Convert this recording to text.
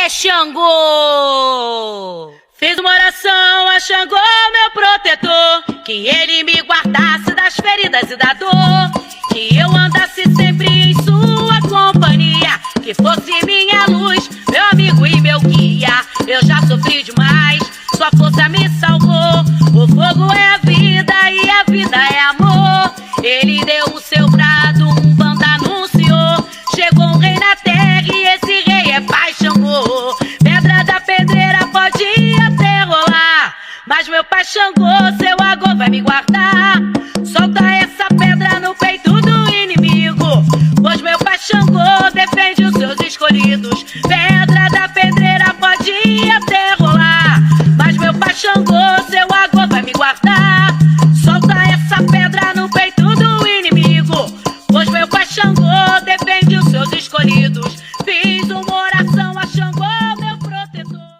é Xangô. Fiz uma oração a Xangô, meu protetor, que ele me guardasse das feridas e da dor, que eu andasse sempre em sua companhia, que fosse minha luz, meu amigo e meu guia. Eu já sofri demais, sua força me salvou. O fogo é a vida e a vida é amor. Ele deu o seu brado, um bando anunciou. Chegou um rei na terra e esse rei é Pai Xangô. Pedra da pedreira pode até rolar, mas meu Pai Xangô, seu agô vai me guardar.